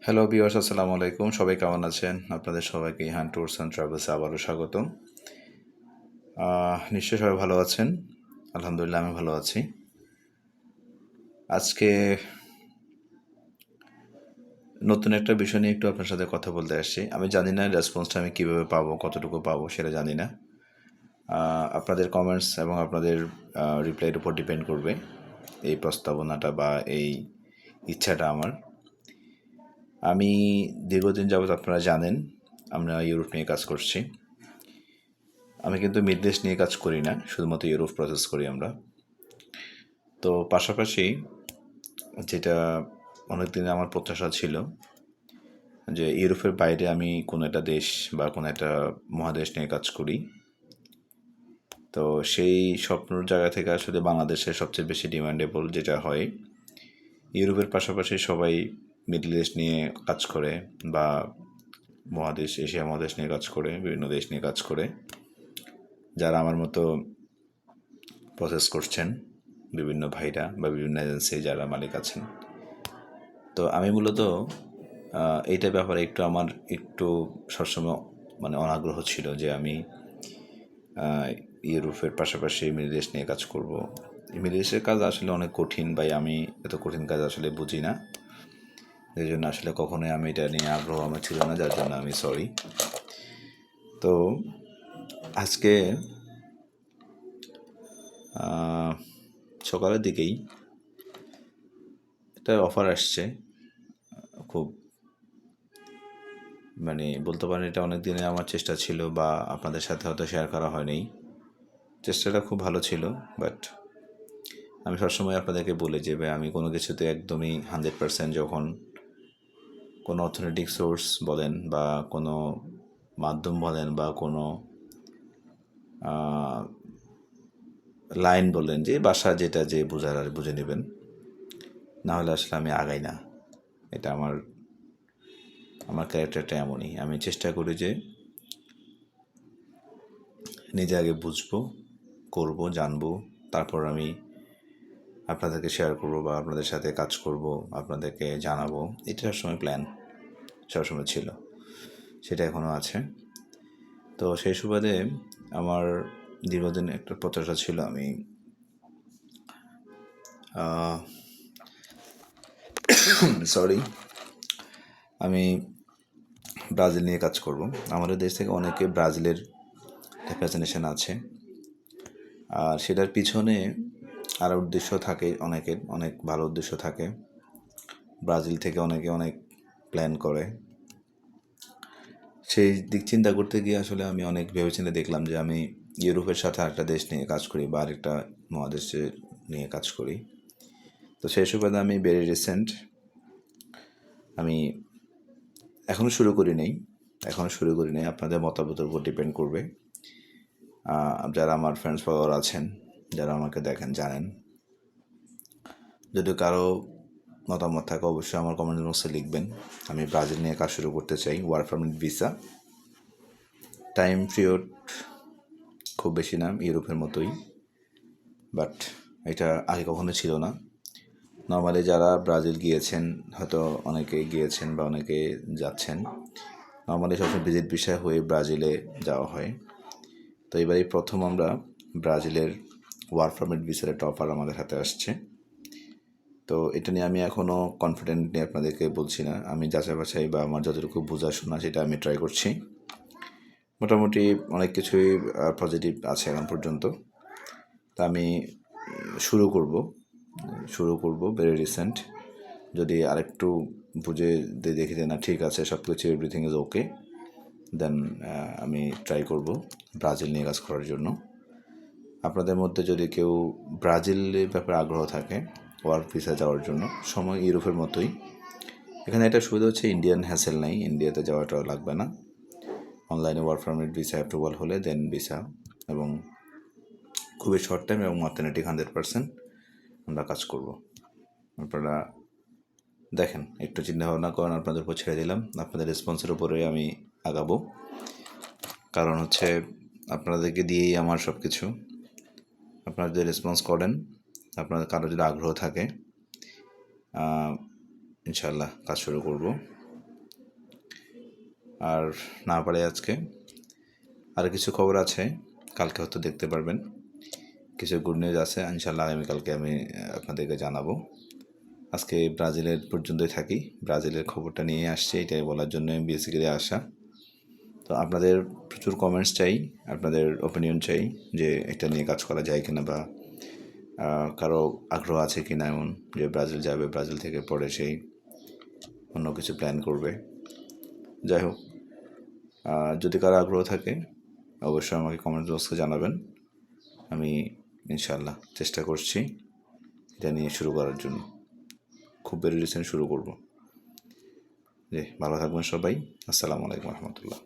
Hello viewers, আসসালামু আলাইকুম। সবাই কেমন আছেন? আপনাদের সবাইকে ইহান ট্যুরস অ্যান্ড ট্রাভেলসে আবারও স্বাগতম। নিশ্চয়ই সবাই ভালো আছেন। আলহামদুলিল্লাহ আমি ভালো আছি। আজকে নতুন একটা বিষয় নিয়ে একটু আপনার সাথে কথা বলতে আসছি। আমি জানি না রেসপন্সটা আমি কীভাবে পাবো, কতটুকু পাবো সেটা জানি না। আপনাদের কমেন্টস এবং আপনাদের রিপ্লাইয়ের উপর ডিপেন্ড করবে এই প্রস্তাবনাটা বা এই ইচ্ছাটা আমার। আমি দীর্ঘদিন যাবৎ আপনারা জানেন আমরা ইউরোপ নিয়ে কাজ করছি। আমি কিন্তু মিডল ইস্ট নিয়ে কাজ করি না, শুধুমাত্র ইউরোপ প্রসেস করি আমরা। তো পাশাপাশি যেটা অনেক দিনে আমার প্রত্যাশা ছিল যে ইউরোপের বাইরে আমি কোনো একটা দেশ বা কোনো একটা মহাদেশ নিয়ে কাজ করি। তো সেই স্বপ্নর জায়গা থেকে আসলে বাংলাদেশের সবচেয়ে বেশি ডিমান্ডেবল যেটা হয়, ইউরোপের পাশাপাশি সবাই মিডল ইস্ট নিয়ে কাজ করে বা মহাদেশ, এশিয়া মহাদেশ নিয়ে কাজ করে, বিভিন্ন দেশ নিয়ে কাজ করে, যারা আমার মতো প্রসেস করছেন, বিভিন্ন ভাইরা বা বিভিন্ন এজেন্সি যারা মালিক আছেন। তো আমি মূলত এইটা ব্যাপারে আমার একটু সবসময় অনাগ্রহ ছিল যে আমি ইউরোপের পাশাপাশি মিডল ইস্ট নিয়ে কাজ করব। মিডল ইস্টের কাজ আসলে অনেক কঠিন, আমি এত কঠিন কাজ আসলে বুঝি না। এই জন্য আসলে কখনোই আমি এটা নিয়ে আগ্রহ আমার ছিল না, যার জন্য আমি সরি। তো আজকে সকালের দিকেই একটা অফার আসছে, খুব বলতে পারেন এটা অনেক দিনে আমার চেষ্টা ছিল, বা আপনাদের সাথে হয়তো শেয়ার করা হয়নি। চেষ্টাটা খুব ভালো ছিল, বাট আমি সবসময় আপনাদেরকে বলি যে ভাই আমি কোনো কিছুতে একদমই 100% যখন কোনো অর্থনৈতিক সোর্স বলেন বা কোনো মাধ্যম বলেন বা কোনো লাইন বলেন, যে বাসা যেটা যে বোঝার আর বুঝে নেবেন, না হলে আসলে আমি আগাই না। এটা আমার ক্যারেক্টারটা এমনই। আমি চেষ্টা করি যে নিজে আগে বুঝবো, করবো, জানবো, তারপর আমি আপনাদেরকে শেয়ার করবো বা আপনাদের সাথে কাজ করব, আপনাদেরকে জানাবো। এটা সবসময় প্ল্যান, সবসময় ছিল, সেটা এখনও আছে। তো সেই সুবাদে আমার দীর্ঘদিন একটা প্রত্যাশা ছিল আমি সরি আমি ব্রাজিল নিয়ে কাজ করব। আমাদের দেশ থেকে অনেকে ব্রাজিলের ফ্যাসিনেশন আছে, আর সেটার পিছনে আর উদ্দেশ্য থাকে, অনেকের অনেক ভালো উদ্দেশ্য থাকে। ব্রাজিল থেকে অনেকে অনেক প্ল্যান করে। সেই দিক চিন্তা করতে গিয়ে আসলে আমি অনেক ভেবেচিন্তে দেখলাম যে আমি ইউরোপের সাথে আরেকটা দেশ নিয়ে কাজ করি বা আরেকটা মহাদেশে নিয়ে কাজ করি। তো সেই সুবাদে আমি ভেরি রিসেন্ট, আমি এখনও শুরু করি নাই, আপনাদের মতামতের উপর ডিপেন্ড করবে। যারা আমার ফ্রেন্ডস ফলোয়ার আছেন, যারা আমাকে দেখেন, জানেন। যদি কারো মতামত থাকে অবশ্যই আমার কমেন্ট বক্সে লিখবেন। আমি ব্রাজিল নিয়ে কাজ শুরু করতে চাই, work permit visa. Time period খুব বেশি না, ইউরোপের মতোই, বাট এটা আগে কখনো ছিল না। নর্মালি যারা ব্রাজিল গিয়েছেন, হয়তো অনেকে গিয়েছেন বা অনেকে যাচ্ছেন, নর্মালি সবসময় ভিজিট ভিসা হয়ে ব্রাজিলে যাওয়া হয়। তো এবারই প্রথম আমরা ব্রাজিলের ওয়ার্ক পারমিট ভিসার একটা অফার আমাদের হাতে আসছে। তো এটা নিয়ে আমি এখনও কনফিডেন্ট নিয়ে আপনাদেরকে বলছি না, আমি যাচাই বাছাই বা আমার যতটুকু বোঝাশোনা সেটা আমি ট্রাই করছি। মোটামুটি অনেক কিছুই পজিটিভ আছে এখন পর্যন্ত। তা আমি শুরু করব ভেরি রিসেন্ট। যদি আরেকটু বুঝে দেখি যে না ঠিক আছে, সব কিছু এভরিথিং ইজ ওকে, দেন আমি ট্রাই করব ব্রাজিল নিয়ে কাজ করার জন্য। আপনাদের মধ্যে যদি কেউ ব্রাজিলের ব্যাপারে আগ্রহ থাকে ওয়ার্ক ভিসা যাওয়ার জন্য, সময় ইউরোপের মতোই। এখানে একটা সুবিধা হচ্ছে ইন্ডিয়ান হ্যাসেল নাই, ইন্ডিয়াতে যাওয়াটা লাগবে না। অনলাইনে ওয়ার্ক পারমিট ভিসা অ্যাপ্রুভাল হলে দেন ভিসা, এবং খুবই শর্ট টাইম এবং অথেন্টিক 100% আমরা কাজ করব। আপনারা দেখেন, একটু চিন্তা ভাবনা করেন, আপনাদের উপর ছেড়ে দিলাম। আপনাদের রেসপন্সের উপরে আমি আগাবো, কারণ হচ্ছে আপনাদেরকে দিয়েই আমার সব কিছু। আপনারা যদি রেসপন্স করেন, আপনাদের কারো যদি আগ্রহ থাকে, ইনশাল্লাহ কাজ শুরু করব। আর না পারে আজকে আর কিছু খবর আছে, কালকে হয়তো দেখতে পারবেন। কিছু গুড নিউজ আছে, ইনশাল্লাহ আগামীকালকে আমি আপনাদেরকে জানাবো। আজকে ব্রাজিলের পর্যন্তই থাকি, ব্রাজিলের খবরটা নিয়ে আসছি, এটাই বলার জন্য বেসিক্যালি আসা। তো আপনাদের প্রচুর কমেন্টস চাই, আপনাদের ওপিনিয়ন চাই যে এটা নিয়ে কাজ করা যায় কিনা, বা কারো আগ্রহ আছে কি না এমন যে ব্রাজিল যাবে, ব্রাজিল থেকে পরে সেই অন্য কিছু প্ল্যান করবে। যাই হোক, যদি কারো আগ্রহ থাকে অবশ্যই আমাকে কমেন্ট বক্সে জানাবেন। আমি ইনশাল্লাহ চেষ্টা করছি এটা নিয়ে শুরু করার জন্য, খুব বেশি রিসেন্ট শুরু করব। ভালো থাকবেন সবাই। আসসালামু আলাইকুম রহমতুল্লাহ।